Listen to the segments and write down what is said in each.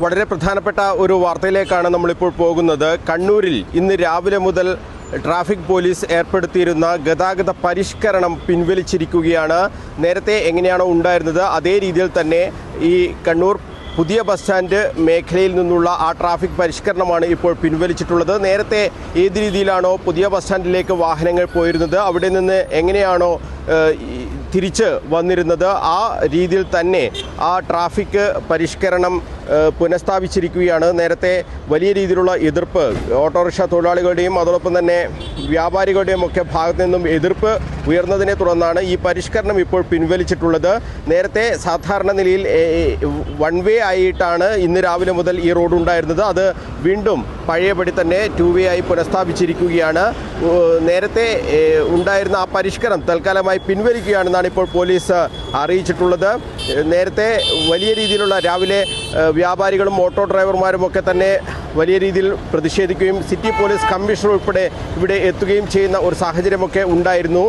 വളരെ പ്രധാനപ്പെട്ട ഒരു വാർത്തയിലേക്കാണ് നമ്മളിപ്പോൾ പോകുന്നത്. കണ്ണൂരിൽ ഇന്ന് രാവിലെ മുതൽ ട്രാഫിക് പോലീസ് ഏർപ്പെടുത്തിയിരുന്ന ഗതാഗത പരിഷ്കരണം പിൻവലിച്ചിരിക്കുകയാണ്. നേരത്തെ എങ്ങനെയാണോ ഉണ്ടായിരുന്നത് അതേ രീതിയിൽ തന്നെ ഈ കണ്ണൂർ പുതിയ ബസ് സ്റ്റാൻഡ് മേഖലയിൽ നിന്നുള്ള ആ ട്രാഫിക് പരിഷ്കരണമാണ് ഇപ്പോൾ പിൻവലിച്ചിട്ടുള്ളത്. നേരത്തെ ഏത് രീതിയിലാണോ പുതിയ ബസ് സ്റ്റാൻഡിലേക്ക് വാഹനങ്ങൾ പോയിരുന്നത്, അവിടെ നിന്ന് എങ്ങനെയാണോ തിരിച്ച് വന്നിരുന്നത് ആ രീതിയിൽ തന്നെ ആ ട്രാഫിക് പരിഷ്കരണം പുനഃസ്ഥാപിച്ചിരിക്കുകയാണ്. നേരത്തെ വലിയ രീതിയിലുള്ള എതിർപ്പ് ഓട്ടോറിക്ഷ തൊഴിലാളികളുടെയും അതോടൊപ്പം തന്നെ വ്യാപാരികളുടെയും ഒക്കെ ഭാഗത്തു നിന്നും എതിർപ്പ് ഉയർന്നതിനെ തുടർന്നാണ് ഈ പരിഷ്കരണം ഇപ്പോൾ പിൻവലിച്ചിട്ടുള്ളത്. നേരത്തെ സാധാരണ നിലയിൽ വൺ വേ ആയിട്ടാണ് ഇന്ന് രാവിലെ മുതൽ ഈ റോഡ് ഉണ്ടായിരുന്നത്. അത് വീണ്ടും പഴയപടി തന്നെ ടു വേ ആയി പുനഃസ്ഥാപിച്ചിരിക്കുകയാണ്. നേരത്തെ ഉണ്ടായിരുന്ന ആ പരിഷ്കരണം തൽക്കാലമായി പിൻവലിക്കുകയാണെന്നാണ് ഇപ്പോൾ പോലീസ് അറിയിച്ചിട്ടുള്ളത്. നേരത്തെ വലിയ രീതിയിലുള്ള രാവിലെ വ്യാപാരികളും ഓട്ടോ ഡ്രൈവർമാരും ഒക്കെ തന്നെ വലിയ രീതിയിൽ പ്രതിഷേധിക്കുകയും സിറ്റി പോലീസ് കമ്മീഷണർ ഉൾപ്പെടെ ഇവിടെ എത്തുകയും ചെയ്യുന്ന ഒരു സാഹചര്യമൊക്കെ ഉണ്ടായിരുന്നു.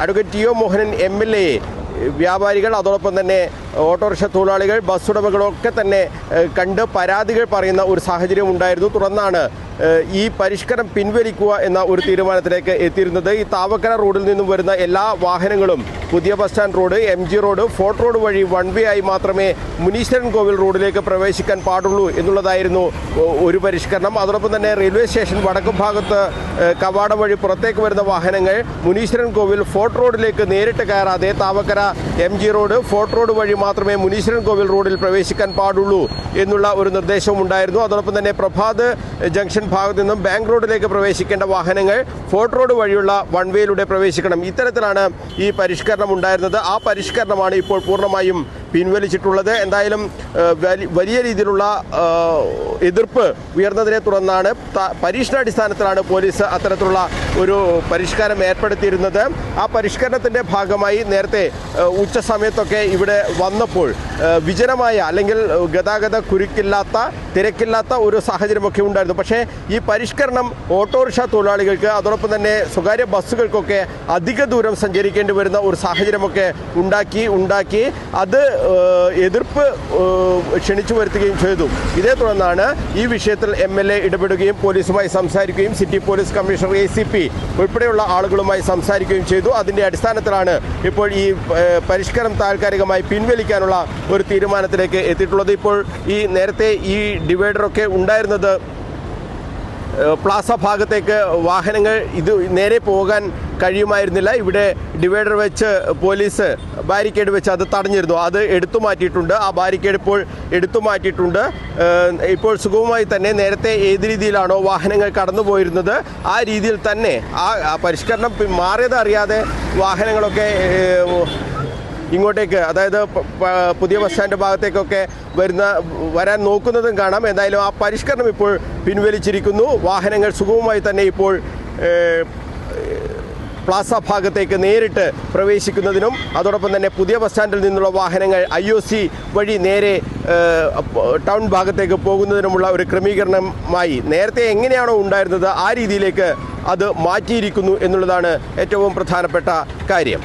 Advocate T O Mohanan MLA വ്യാപാരികൾ അതോടൊപ്പം തന്നെ ഓട്ടോറിക്ഷ തൊഴിലാളികൾ ബസ് ഉടമകളൊക്കെ തന്നെ കണ്ട് പരാതികൾ പറയുന്ന ഒരു സാഹചര്യം ഉണ്ടായിരുന്നു. തുടർന്നാണ് ഈ പരിഷ്കരണം പിൻവലിക്കുക എന്ന ഒരു തീരുമാനത്തിലേക്ക് എത്തിയിരുന്നത്. ഈ താവക്കര റോഡിൽ നിന്നും വരുന്ന എല്ലാ വാഹനങ്ങളും പുതിയ bus stand road, MG road, fort road വഴി വൺ വേ ആയി മാത്രമേ മുനീശ്വരൻ കോവിൽ റോഡിലേക്ക് പ്രവേശിക്കാൻ പാടുള്ളൂ എന്നുള്ളതായിരുന്നു ഒരു പരിഷ്കരണം. അതോടൊപ്പം തന്നെ റെയിൽവേ സ്റ്റേഷൻ വടക്കു ഭാഗത്ത് കവാടം വഴി പുറത്തേക്ക് വരുന്ന വാഹനങ്ങൾ മുനീശ്വരൻ കോവിൽ ഫോർട്ട് റോഡിലേക്ക് നേരിട്ട് കയറാതെ Thavakkara MG road, fort road വഴി മാത്രമേ മുനീശ്വരൻ കോവിൽ റോഡിൽ പ്രവേശിക്കാൻ പാടുള്ളൂ എന്നുള്ള ഒരു നിർദ്ദേശവും ഉണ്ടായിരുന്നു. അതോടൊപ്പം തന്നെ പ്രഭാത് ജംഗ്ഷൻ ഭാഗത്തു നിന്നും ബാങ്ക് റോഡിലേക്ക് പ്രവേശിക്കേണ്ട വാഹനങ്ങൾ ഫോർട്ട് റോഡ് വഴിയുള്ള വൺ വേയിലൂടെ പ്രവേശിക്കണം. ഇത്തരത്തിലാണ് ഈ പരിഷ്കരണം ഉണ്ടായിരുന്നത്. ആ പരിഷ്കരണമാണ് ഇപ്പോൾ പൂർണ്ണമായും പിൻവലിച്ചിട്ടുള്ളത്. എന്തായാലും വലിയ രീതിയിലുള്ള എതിർപ്പ് ഉയർന്നതിനെ തുടർന്നാണ് പരീക്ഷണാടിസ്ഥാനത്തിലാണ് പോലീസ് അത്തരത്തിലുള്ള ഒരു പരിഷ്കാരം ഏർപ്പെടുത്തിയിരുന്നത്. ആ പരിഷ്കരണത്തിൻ്റെ ഭാഗമായി നേരത്തെ ഉച്ച സമയത്തൊക്കെ ഇവിടെ വന്നപ്പോൾ വിജനമായ അല്ലെങ്കിൽ ഗതാഗത കുരുക്കില്ലാത്ത തിരക്കില്ലാത്ത ഒരു സാഹചര്യമൊക്കെ ഉണ്ടായിരുന്നു. പക്ഷേ ഈ പരിഷ്കരണം ഓട്ടോറിക്ഷ തൊഴിലാളികൾക്ക് അതോടൊപ്പം തന്നെ സ്വകാര്യ ബസ്സുകൾക്കൊക്കെ അധിക ദൂരം സഞ്ചരിക്കേണ്ടി വരുന്ന ഒരു സാഹചര്യമൊക്കെ ഉണ്ടാക്കി അത് എതിർപ്പ് ക്ഷണിച്ചു വരുത്തുകയും ചെയ്തു. ഇതേ തുടർന്നാണ് ഈ വിഷയത്തിൽ MLA ഇടപെടുകയും പോലീസുമായി സംസാരിക്കുകയും സിറ്റി പോലീസ് കമ്മീഷണർ ACP ഉൾപ്പെടെയുള്ള ആളുകളുമായി സംസാരിക്കുകയും ചെയ്തു. അതിൻ്റെ അടിസ്ഥാനത്തിലാണ് ഇപ്പോൾ ഈ പരിഷ്കരണം താൽക്കാലികമായി പിൻവലിക്കാനുള്ള ഒരു തീരുമാനത്തിലേക്ക് എത്തിയിട്ടുള്ളത്. ഇപ്പോൾ ഈ നേരത്തെ ഈ ഡിവൈഡറൊക്കെ ഉണ്ടായിരുന്നത് പ്ലാസ ഭാഗത്തേക്ക് വാഹനങ്ങൾ ഇത് നേരെ പോകാൻ കഴിയുമായിരുന്നില്ല. ഇവിടെ ഡിവൈഡർ വെച്ച് പോലീസ് ബാരിക്കേഡ് വെച്ച് അത് തടഞ്ഞിരുന്നു. അത് എടുത്തു മാറ്റിയിട്ടുണ്ട്. ആ ബാരിക്കേഡ് ഇപ്പോൾ എടുത്തു മാറ്റിയിട്ടുണ്ട്. ഇപ്പോൾ സുഗമമായി തന്നെ നേരത്തെ ഏത് രീതിയിലാണോ വാഹനങ്ങൾ കടന്നു പോയിരുന്നത് ആ രീതിയിൽ തന്നെ ആ പരിഷ്കരണം മാറിയത് അറിയാതെ വാഹനങ്ങളൊക്കെ ഇങ്ങോട്ടേക്ക്, അതായത് പുതിയ ബസ് സ്റ്റാൻഡ് ഭാഗത്തേക്കൊക്കെ വരാൻ നോക്കുന്നതും കാണാം. എന്തായാലും ആ പരിഷ്കരണം ഇപ്പോൾ പിൻവലിച്ചിരിക്കുന്നു. വാഹനങ്ങൾ സുഗമമായി തന്നെ ഇപ്പോൾ പ്ലാസ ഭാഗത്തേക്ക് നേരിട്ട് പ്രവേശിക്കുന്നതിനും അതോടൊപ്പം തന്നെ പുതിയ ബസ് സ്റ്റാൻഡിൽ നിന്നുള്ള വാഹനങ്ങൾ IOC വഴി നേരെ ടൗൺ ഭാഗത്തേക്ക് പോകുന്നതിനുമുള്ള ഒരു ക്രമീകരണമായി നേരത്തെ എങ്ങനെയാണോ ഉണ്ടായിരുന്നത് ആ രീതിയിലേക്ക് അത് മാറ്റിയിരിക്കുന്നു എന്നുള്ളതാണ് ഏറ്റവും പ്രധാനപ്പെട്ട കാര്യം.